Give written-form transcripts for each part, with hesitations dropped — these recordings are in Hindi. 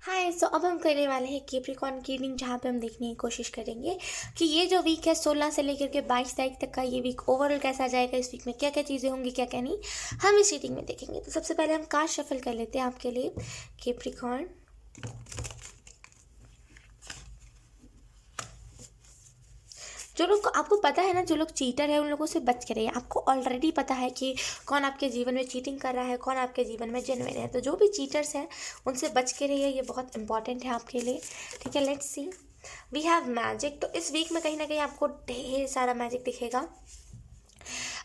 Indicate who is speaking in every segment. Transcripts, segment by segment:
Speaker 1: हाय सो अब हम करने वाले हैं कैप्रिकॉर्न की रीडिंग, जहाँ पे हम देखने की कोशिश करेंगे कि ये जो वीक है 16 से लेकर के 22 तारीख तक का ये वीक ओवरऑल कैसा जाएगा। इस वीक में क्या क्या चीज़ें होंगी, क्या क्या नहीं, हम इस रीडिंग में देखेंगे। तो सबसे पहले हम कार्ड शफल कर लेते हैं आपके लिए कैप्रिकॉर्न। जो लोग आपको पता है ना, जो लोग चीटर है उन लोगों से बच के रहिए। आपको ऑलरेडी पता है कि कौन आपके जीवन में चीटिंग कर रहा है, कौन आपके जीवन में जेन्युइन है। तो जो भी चीटर्स हैं उनसे बच के रहिए, ये बहुत इंपॉर्टेंट है आपके लिए। ठीक है, let's see. We have magic. तो इस वीक में कहीं ना कहीं आपको ढेर सारा मैजिक दिखेगा।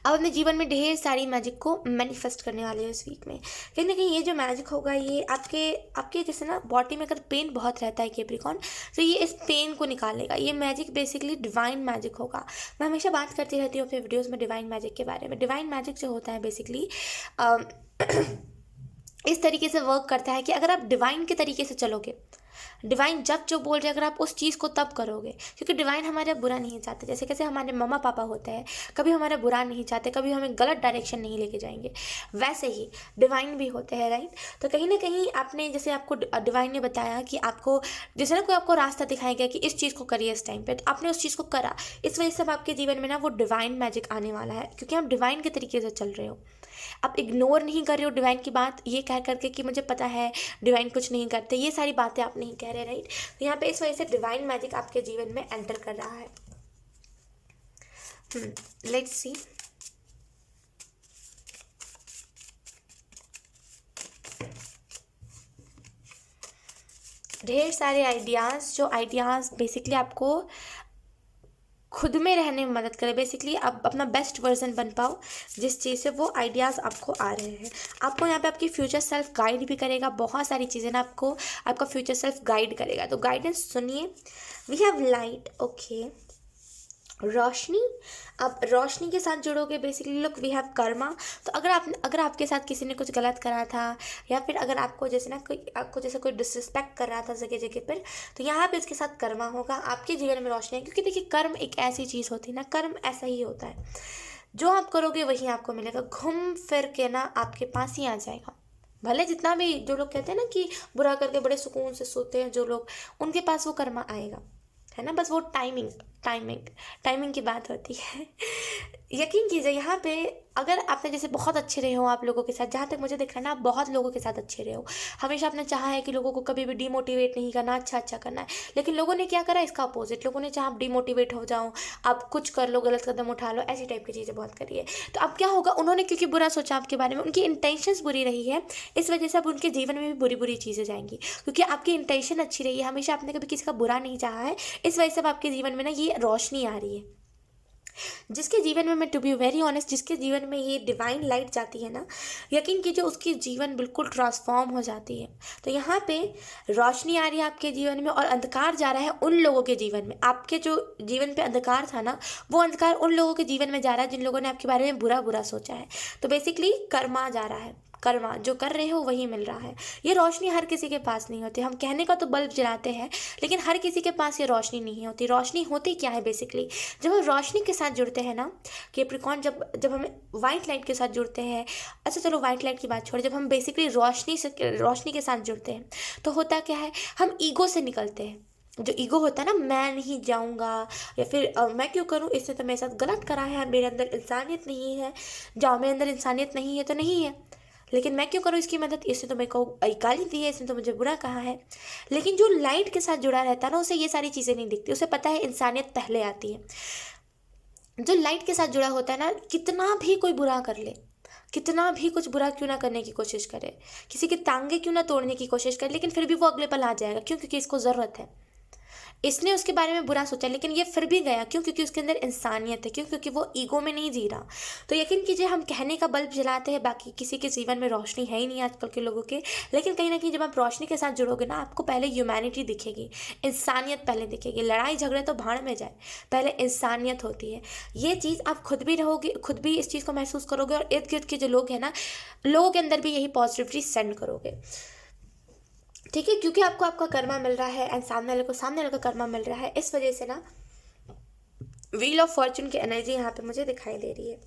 Speaker 1: अब अपने जीवन में ढेर सारी मैजिक को मैनिफेस्ट करने वाले हो इस वीक में। कहीं ना कहीं ये जो मैजिक होगा ये आपके आपके जैसे ना बॉडी में अगर पेन बहुत रहता है कैप्रिकॉर्न, तो ये इस पेन को निकालेगा। ये मैजिक बेसिकली डिवाइन मैजिक होगा। मैं हमेशा बात करती रहती हूँ अपने वीडियोज़ में डिवाइन मैजिक के बारे में। डिवाइन मैजिक जो होता है बेसिकली इस तरीके से वर्क करता है कि अगर आप डिवाइन के तरीके से चलोगे, डिवाइन जब जो बोल रहे हैं अगर आप उस चीज़ को तब करोगे, क्योंकि डिवाइन हमारा बुरा नहीं चाहते। जैसे कैसे हमारे मम्मा पापा होते हैं, कभी हमारा बुरा नहीं चाहते, कभी हमें गलत डायरेक्शन नहीं लेके जाएंगे, वैसे ही डिवाइन भी होते हैं, राइट। तो कहीं ना कहीं आपने जैसे आपको डिवाइन ने बताया कि आपको जैसे ना कोई आपको रास्ता दिखाया गया कि इस चीज़ को करिए इस टाइम पे, तो आपने उस चीज़ को करा। इस वजह से अब आपके जीवन में ना वो डिवाइन मैजिक आने वाला है, क्योंकि आप डिवाइन के तरीके से चल रहे हो। आप इग्नोर नहीं कर रहे हो डिवाइन की बात ये कह करके कि मुझे पता है डिवाइन कुछ नहीं करते, ये सारी बातें आप नहीं कह रहे, राइट। तो यहाँ पे इस वजह से डिवाइन मैजिक आपके जीवन में एंटर कर रहा है। लेट्स सी। ढेर सारे आइडियाज़, जो आइडियाज़ बेसिकली आपको खुद में रहने में मदद करे, बेसिकली आप अपना बेस्ट वर्जन बन पाओ। जिस चीज़ से वो आइडियाज़ आपको आ रहे हैं, आपको यहाँ पे आपकी फ्यूचर सेल्फ गाइड भी करेगा। बहुत सारी चीज़ें ना आपको आपका फ्यूचर सेल्फ गाइड करेगा, तो गाइडेंस सुनिए। वी हैव लाइट, ओके, रोशनी। अब रोशनी के साथ जुड़ोगे बेसिकली लोग, वी हैव कर्मा। तो अगर आपके साथ किसी ने कुछ गलत करा था, या फिर अगर आपको जैसे ना कोई आपको जैसे कोई डिसरिस्पेक्ट कर रहा था जगह जगह पर, तो यहाँ पे इसके साथ कर्मा होगा। आपके जीवन में रोशनी है, क्योंकि देखिए कर्म एक ऐसी चीज़ होती है ना, कर्म ऐसा ही होता है, जो आप करोगे वही आपको मिलेगा। घूम फिर के ना आपके पास ही आ जाएगा। भले जितना भी जो लोग कहते हैं ना कि बुरा करके बड़े सुकून से सोते हैं जो लोग, उनके पास वो कर्मा आएगा, है ना। बस वो टाइमिंग टाइमिंग टाइमिंग की बात होती है। यकीन कीजिए यहाँ पे अगर आपने जैसे बहुत अच्छे रहे हो आप लोगों के साथ, जहाँ तक मुझे दिख रहा है ना आप बहुत लोगों के साथ अच्छे रहे हो। हमेशा आपने चाहा है कि लोगों को कभी भी डिमोटिवेट नहीं करना, अच्छा अच्छा करना है। लेकिन लोगों ने क्या करा, इसका अपोजिट। लोगों ने चाहा आप डिमोटिवेट हो जाओ, आप कुछ कर लो, गलत कदम उठा लो, ऐसी टाइप की चीज़ें बहुत करी है। तो अब क्या होगा, उन्होंने क्योंकि बुरा सोचा आपके बारे में, उनकी इंटेंशंस बुरी रही है, इस वजह से अब उनके जीवन में भी बुरी बुरी चीज़ें जाएंगी। क्योंकि आपकी इंटेंशन अच्छी रही है, हमेशा आपने कभी किसी का बुरा नहीं चाहा है, इस वजह से अब आपके जीवन में ना ये रोशनी आ रही है। जिसके जीवन में, मैं टू बी वेरी ऑनेस्ट, जिसके जीवन में ये डिवाइन लाइट जाती है ना, यकीन कीजिए उसकी जीवन बिल्कुल ट्रांसफॉर्म हो जाती है। तो यहाँ पे रोशनी आ रही है आपके जीवन में, और अंधकार जा रहा है उन लोगों के जीवन में। आपके जो जीवन पे अंधकार था ना, वो अंधकार उन लोगों के जीवन में जा रहा है जिन लोगों ने आपके बारे में बुरा बुरा सोचा है। तो बेसिकली कर्मा जा रहा है, कर्मा जो कर रहे हो वही मिल रहा है। ये रोशनी हर किसी के पास नहीं होती। हम कहने का तो बल्ब जलाते हैं, लेकिन हर किसी के पास ये रोशनी नहीं होती। रोशनी होती क्या है बेसिकली, जब हम रोशनी के साथ जुड़ते हैं ना कैप्रिकॉर्न, जब जब हम वाइट लाइट के साथ जुड़ते हैं, अच्छा चलो वाइट लाइट की बात छोड़, जब हम बेसिकली रोशनी के साथ जुड़ते हैं, तो होता क्या है, हम ईगो से निकलते हैं। जो ईगो होता है ना, मैं नहीं जाऊंगा, या फिर मैं क्यों करूं, इसने तो मेरे साथ गलत करा है, मेरे अंदर इंसानियत नहीं है, जाओ मेरे अंदर इंसानियत नहीं है तो नहीं है, लेकिन मैं क्यों करूँ इसकी मदद, इसने तो मेरे को गाली दी है, इसने तो मुझे बुरा कहा है। लेकिन जो लाइट के साथ जुड़ा रहता है ना, उसे ये सारी चीज़ें नहीं दिखती, उसे पता है इंसानियत पहले आती है। जो लाइट के साथ जुड़ा होता है ना, कितना भी कोई बुरा कर ले, कितना भी कुछ बुरा क्यों ना करने की कोशिश करे, किसी की टांगे क्यों ना तोड़ने की कोशिश करे, लेकिन फिर भी वो अगले पल आ जाएगा। क्यों? क्योंकि इसको ज़रूरत है। इसने उसके बारे में बुरा सोचा, लेकिन ये फिर भी गया। क्यों? क्योंकि उसके अंदर इंसानियत है। क्यों? क्योंकि वो ईगो में नहीं जी रहा। तो यकीन कीजिए, हम कहने का बल्ब जलाते हैं, बाकी किसी के जीवन में रोशनी है ही नहीं आजकल के लोगों के। लेकिन कहीं ना कहीं जब आप रोशनी के साथ जुड़ोगे ना, आपको पहले ह्यूमैनिटी दिखेगी, इंसानियत पहले दिखेगी। लड़ाई झगड़े तो भाड़ में जाए, पहले इंसानियत होती है। ये चीज़ आप खुद भी रहोगे, खुद भी इस चीज़ को महसूस करोगे, और इर्द गिर्द के जो लोग हैं ना, लोगों के अंदर भी यही पॉजिटिविटी सेंड करोगे। ठीक है, क्योंकि आपको आपका कर्मा मिल रहा है, एंड सामने वाले को कर्मा मिल रहा है। इस वजह से ना व्हील ऑफ फॉर्चून की एनर्जी यहाँ पे मुझे दिखाई दे रही है।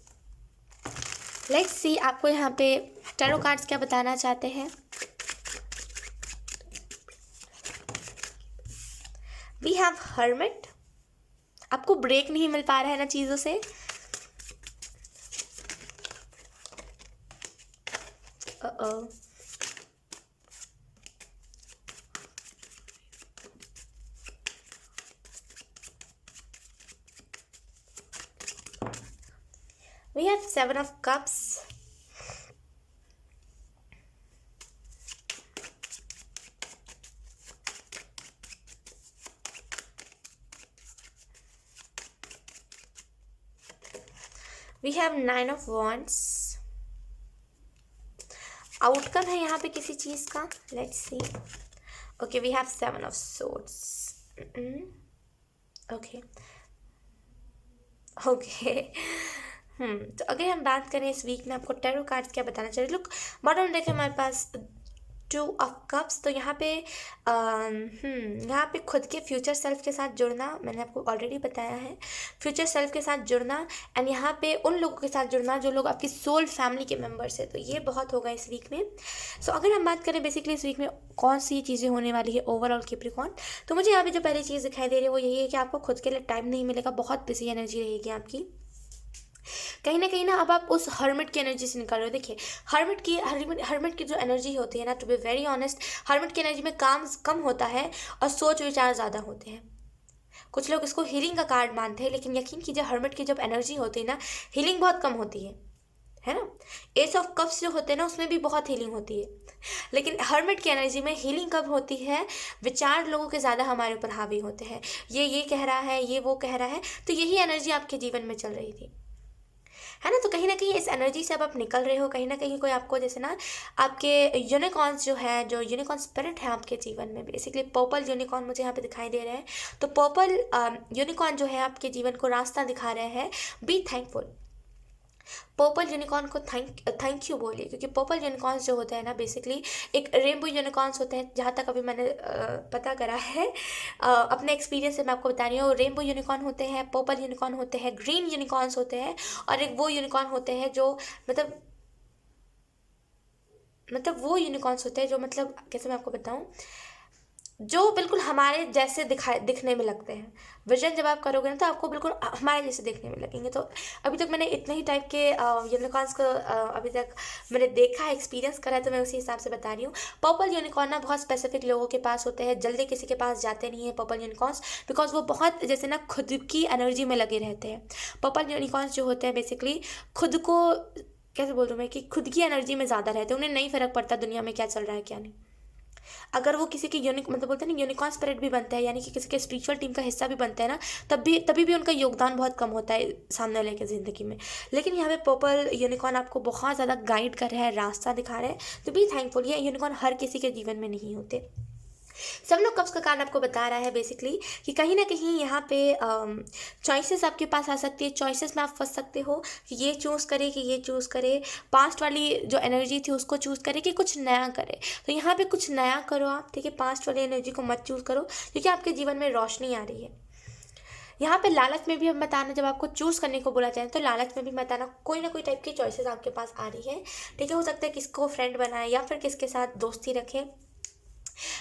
Speaker 1: लेट्स सी आपको यहाँ पे टैरो कार्ड्स क्या बताना चाहते हैं। वी हैव हर्मिट, आपको ब्रेक नहीं मिल पा रहा है ना चीज़ों से। We have 7 of Cups. We have 9 of Wands. Outcome है यहाँ पे किसी चीज़ का, let's see. Okay, we have 7 of Swords. Okay okay तो अगर हम बात करें इस वीक में आपको टैरो कार्ड्स क्या बताना चाहिए। लुक, बॉटम देखें हमारे पास 2 of Cups। तो यहाँ पे यहाँ पे खुद के फ्यूचर सेल्फ के साथ जुड़ना, मैंने आपको ऑलरेडी बताया है, फ्यूचर सेल्फ के साथ जुड़ना एंड यहाँ पे उन लोगों के साथ जुड़ना जो लोग आपकी सोल फैमिली के मेंबर्स है। तो ये बहुत होगा इस वीक में। सो अगर हम बात करें बेसिकली इस वीक में कौन सी चीज़ें होने वाली है ओवरऑल कैप्रिकॉर्न, तो मुझे यहाँ पे जो पहली चीज़ दिखाई दे रही है वो यही है कि आपको खुद के लिए टाइम नहीं मिलेगा, बहुत बिजी एनर्जी रहेगी आपकी। कहीं ना अब आप उस हर्मिट की एनर्जी से निकल रहे हो। देखिए, हर्मिट की जो एनर्जी होती है ना, to be very honest, hermit की एनर्जी में काम कम होता है और सोच विचार ज़्यादा होते हैं। कुछ लोग इसको हीलिंग का कार्ड मानते हैं, लेकिन यकीन कीजिए हर्मिट की जब एनर्जी होती है ना, हीलिंग बहुत कम होती है ना। एस ऑफ कप्स जो होते हैं ना, उसमें भी बहुत हीलिंग होती है, लेकिन हर्मिट की एनर्जी में हीलिंग कब होती है, विचार लोगों के ज़्यादा हमारे ऊपर हावी होते हैं। ये कह रहा है, ये वो कह रहा है, तो यही एनर्जी आपके जीवन में चल रही थी, है ना। तो कहीं ना कहीं इस एनर्जी से अब आप निकल रहे हो। कहीं ना कहीं कोई आपको जैसे ना आपके यूनिकॉर्न्स जो है, जो यूनिकॉर्न स्पिरिट है आपके जीवन में, बेसिकली पर्पल यूनिकॉर्न मुझे यहाँ पे दिखाई दे रहे हैं। तो पर्पल यूनिकॉर्न जो है आपके जीवन को रास्ता दिखा रहे हैं। बी थैंकफुल, पर्पल यूनिकॉर्न को थैंक यू बोलिए, क्योंकि पर्पल यूनिकॉर्न्स जो होते हैं ना, बेसिकली एक रेनबो यूनिकॉर्न्स होते हैं, जहाँ तक अभी मैंने पता करा है अपने एक्सपीरियंस से मैं आपको बता रही हूँ। रेनबो यूनिकॉर्न होते हैं, पर्पल यूनिकॉर्न होते हैं, ग्रीन यूनिकॉर्न्स होते हैं, और एक वो यूनिकॉर्न होते हैं जो मतलब वो यूनिकॉर्न्स होते हैं जो मतलब कैसे मैं आपको बताऊँ, जो बिल्कुल हमारे जैसे दिखने में लगते हैं। विजन जब आप करोगे ना, तो आपको बिल्कुल हमारे जैसे दिखने में लगेंगे। तो अभी तक मैंने इतने ही टाइप के यूनिकॉर्न्स को अभी तक मैंने देखा है, एक्सपीरियंस करा है, तो मैं उसी हिसाब से बता रही हूँ। पर्पल यूनिकॉर्न ना बहुत स्पेसिफिक लोगों के पास होते हैं, जल्दी किसी के पास जाते नहीं है पर्पल यूनिकॉर्न्स, बिकॉज वो बहुत जैसे ना खुद की एनर्जी में लगे रहते हैं। पर्पल यूनिकॉर्न्स जो होते हैं बेसिकली खुद को कैसे बोल रहा हूँ मैं, कि खुद की एनर्जी में ज़्यादा रहते हैं, उन्हें नहीं फ़र्क पड़ता दुनिया में क्या चल रहा है क्या नहीं। अगर वो किसी के मतलब बोलते हैं ना यूनिकॉर्न स्पिरिट भी बनता है, यानी कि किसी के स्पिरिचुअल टीम का हिस्सा भी बनता है ना, तभी भी उनका योगदान बहुत कम होता है सामने वाले की ज़िंदगी में। लेकिन यहाँ पे पर्पल यूनिकॉर्न आपको बहुत ज़्यादा गाइड कर रहा है, रास्ता दिखा रहा है, तो बी थैंकफुल। ये यूनिकॉर्न हर किसी के जीवन में नहीं होते। सब लोग कब्ज़ का कारण आपको बता रहा है बेसिकली कि कहीं ना कहीं यहाँ पे चॉइसेस आपके पास आ सकती है, चॉइसेस में आप फंस सकते हो कि ये चूज़ करे कि ये चूज़ करे, पास्ट वाली जो एनर्जी थी उसको चूज़ करे कि कुछ नया करे। तो यहाँ पे कुछ नया करो आप, ठीक है, पास्ट वाली एनर्जी को मत चूज़ करो, क्योंकि आपके जीवन में रोशनी आ रही है। यहाँ पे लालच में भी हम बताना, जब आपको चूज़ करने को बोला जाए तो लालच में भी बताना, कोई ना कोई टाइप की चॉइसेस आपके पास आ रही है, ठीक है। हो सकता है किसको फ्रेंड बनाए, या फिर किसके साथ दोस्ती रखें,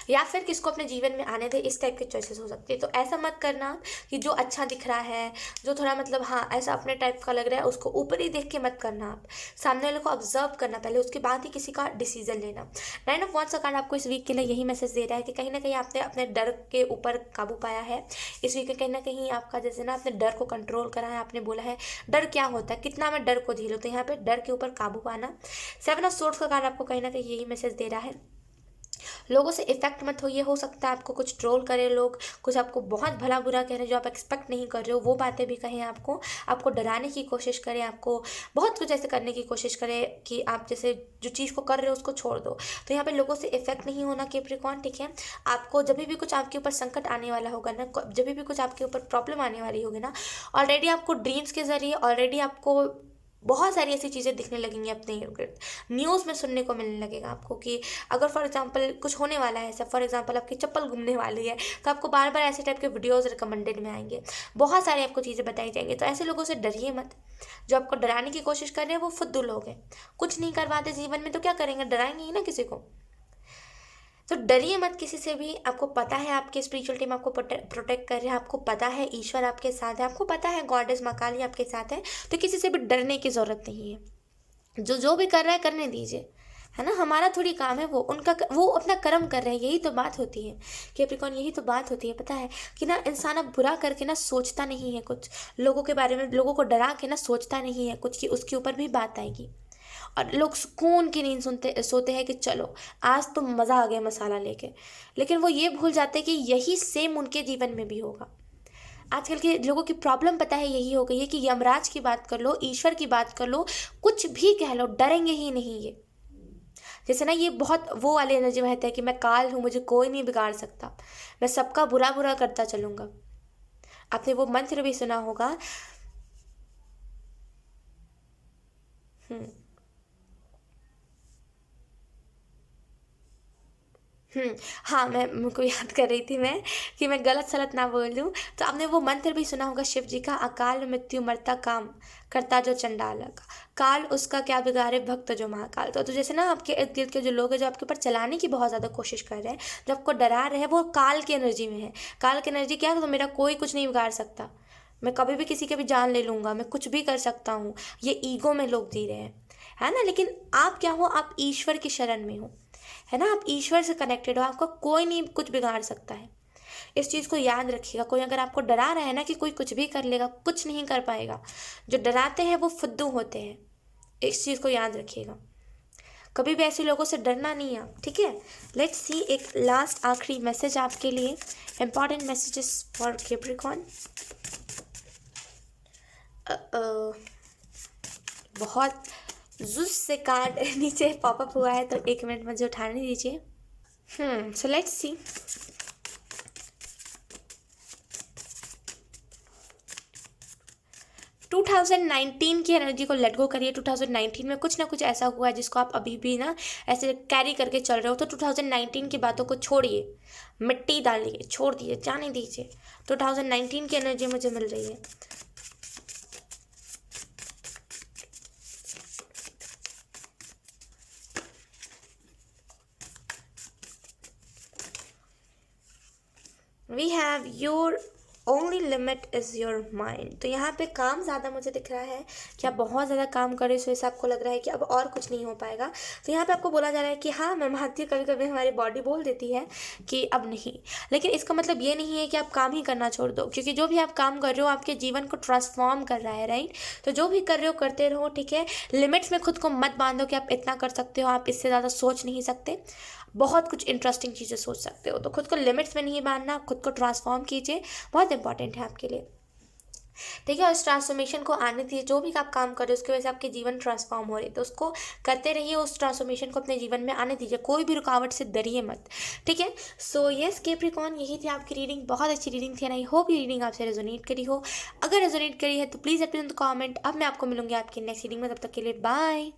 Speaker 1: या फिर किसको अपने जीवन में आने दे, इस टाइप के चॉइसेस हो सकते हैं। तो ऐसा मत करना कि जो अच्छा दिख रहा है, जो थोड़ा मतलब हाँ ऐसा अपने टाइप का लग रहा है, उसको ऊपर ही देख के मत करना। आप सामने वाले को ऑब्जर्व करना पहले, उसके बाद ही किसी का डिसीजन लेना। 9 ऑफ वांड्स का कार्ड आपको इस वीक के लिए यही मैसेज दे रहा है कि कहीं ना कहीं आपने अपने डर के ऊपर काबू पाया है इस वीक में। कहीं ना कहीं आपका जैसे ना अपने डर को कंट्रोल करा है। आपने बोला है डर क्या होता है, कितना मैं डर को झेलूँ, तो यहाँ पे डर के ऊपर काबू पाना। 7 ऑफ सोर्ड्स का कार्ड आपको कहीं ना कहीं यही मैसेज दे रहा है, लोगों से इफेक्ट मत होइए। हो सकता है आपको कुछ ट्रोल करें लोग, कुछ आपको बहुत भला बुरा कह रहे हैं जो आप एक्सपेक्ट नहीं कर रहे हो, वो बातें भी कहें आपको डराने की कोशिश करें, आपको बहुत कुछ ऐसे करने की कोशिश करें कि आप जैसे जो चीज़ को कर रहे हो उसको छोड़ दो। तो यहाँ पे लोगों से इफेक्ट नहीं होना कैप्रिकॉर्न, ठीक है। आपको जब भी कुछ आपके ऊपर संकट आने वाला होगा ना, जब भी कुछ आपके ऊपर प्रॉब्लम आने वाली होगी ना, ऑलरेडी आपको ड्रीम्स के जरिए ऑलरेडी आपको बहुत सारी ऐसी चीज़ें दिखने लगेंगी, अपने न्यूज़ में सुनने को मिलने लगेगा आपको कि अगर फॉर एग्जांपल कुछ होने वाला है ऐसा, फॉर एग्जांपल आपकी चप्पल घूमने वाली है, तो आपको बार बार ऐसे टाइप के वीडियोज़ रिकमेंडेड में आएंगे, बहुत सारी आपको चीज़ें बताई जाएंगी। तो ऐसे लोगों से डरिए मत, जो आपको डराने की कोशिश कर रहे हैं वो फुद्दू लोग हैं, कुछ नहीं करवाते जीवन में, तो क्या करेंगे, डराएंगे ही ना किसी को। तो डरिए मत किसी से भी। आपको पता है आपके स्पिरिचुअल टीम आपको प्रोटेक्ट कर रहे हैं, आपको पता है ईश्वर आपके साथ है, आपको पता है गॉडेस माँ काली आपके साथ है। तो किसी से भी डरने की ज़रूरत नहीं है। जो जो भी कर रहा है करने दीजिए, है ना। हमारा थोड़ी काम है, वो अपना कर्म कर रहे हैं। यही तो बात होती है कैप्रिकॉर्न, यही तो बात होती है, पता है कि ना इंसान अब बुरा करके ना सोचता नहीं है कुछ लोगों के बारे में, लोगों को डरा के ना सोचता नहीं है कुछ कि उसके ऊपर भी बात आएगी। और लोग सुकून की नींद सोते हैं कि चलो आज तो मज़ा आ गया मसाला लेके। लेकिन वो ये भूल जाते हैं कि यही सेम उनके जीवन में भी होगा। आजकल के लोगों की प्रॉब्लम पता है यही हो गई है कि यमराज की बात कर लो, ईश्वर की बात कर लो, कुछ भी कह लो, डरेंगे ही नहीं ये। जैसे ना ये बहुत वो वाली एनर्जी में रहता है कि मैं काल हूँ, मुझे कोई नहीं बिगाड़ सकता, मैं सबका बुरा बुरा करता चलूँगा। आपने वो मंत्र भी सुना होगा। हम्म हाँ, मैं मुझको याद कर रही थी मैं कि मैं गलत सलत ना बोल दूँ। तो आपने वो मंत्र भी सुना होगा शिव जी का, अकाल मृत्यु मरता काम करता जो चंडाल का, काल उसका क्या बिगाड़े भक्त जो महाकाल। तो जैसे ना आपके इर्द गिर्द के जो लोग हैं जो आपके ऊपर चलाने की बहुत ज़्यादा कोशिश कर रहे हैं, जो आपको डरा रहे हैं, वो काल की एनर्जी में है। काल की एनर्जी क्या है, तो मेरा कोई कुछ नहीं बिगाड़ सकता, मैं कभी भी किसी की भी जान ले लूँगा, मैं कुछ भी कर सकता हूँ। ये ईगो में लोग जी रहे हैं, है ना। लेकिन आप क्या हो, आप ईश्वर की शरण में हो, है ना। आप ईश्वर से कनेक्टेड हो, आपका कोई नहीं कुछ बिगाड़ सकता है। इस चीज़ को याद रखिएगा। कोई अगर आपको डरा रहा है ना कि कोई कुछ भी कर लेगा, कुछ नहीं कर पाएगा, जो डराते हैं वो फुद्दू होते हैं। इस चीज़ को याद रखिएगा। कभी भी ऐसे लोगों से डरना नहीं है आप, ठीक है। लेट्स सी एक लास्ट आखिरी मैसेज आपके लिए, इंपॉर्टेंट मैसेजेस फॉर कैप्रिकॉर्न। बहुत जुस से कार्ड नीचे पॉपअप हुआ है, तो 1 मिनट मुझे उठाने दीजिए। So let's see. टू 2019 की एनर्जी को लेट गो करिए। 2019 में कुछ ना कुछ ऐसा हुआ है जिसको आप अभी भी ना ऐसे कैरी करके चल रहे हो। तो 2019 की बातों को छोड़िए, मिट्टी डालिए, छोड़ दिए, जाने दीजिए। 2019 की एनर्जी मुझे मिल रही है। We have your only limit is your mind. तो यहाँ पे काम ज़्यादा मुझे दिख रहा है कि आप बहुत ज़्यादा काम कर रहे हो, इस वजह से आपको लग रहा है कि अब और कुछ नहीं हो पाएगा। तो यहाँ पे आपको बोला जा रहा है कि हाँ, मैं मानती हूँ कभी कभी हमारी बॉडी बोल देती है कि अब नहीं, लेकिन इसका मतलब ये नहीं है कि आप काम ही करना छोड़ दो, क्योंकि जो भी आप काम कर रहे हो आपके जीवन को ट्रांसफॉर्म कर रहा है, राइट। तो जो भी कर रहे हो करते रहो, ठीक है। लिमिट्स में खुद को मत बांधो कि आप इतना कर सकते हो, आप इससे ज़्यादा सोच नहीं सकते। बहुत कुछ इंटरेस्टिंग चीज़ें सोच सकते हो, तो खुद को लिमिट्स में नहीं बांधना, खुद को ट्रांसफॉर्म कीजिए, बहुत इंपॉर्टेंट है आपके लिए, ठीक है। और इस ट्रांसफॉर्मेशन को आने दीजिए। जो भी आप काम कर रहे हो उसकी वजह से आपके जीवन ट्रांसफॉर्म हो रहे, तो उसको करते रहिए, उस ट्रांसफॉर्मेशन को अपने जीवन में आने दीजिए, कोई भी रुकावट से डरिए मत, ठीक है। सो यस कैप्रिकॉर्न, यही थी आपकी रीडिंग। बहुत अच्छी रीडिंग थी, आई होप ये रीडिंग आपसे रेजोनेट करी हो। अगर रेजोनेट करी है तो प्लीज़ अपने कॉमेंट। अब मैं आपको मिलूंगी आपकी नेक्स्ट रीडिंग में, तब तक के लिए बाय।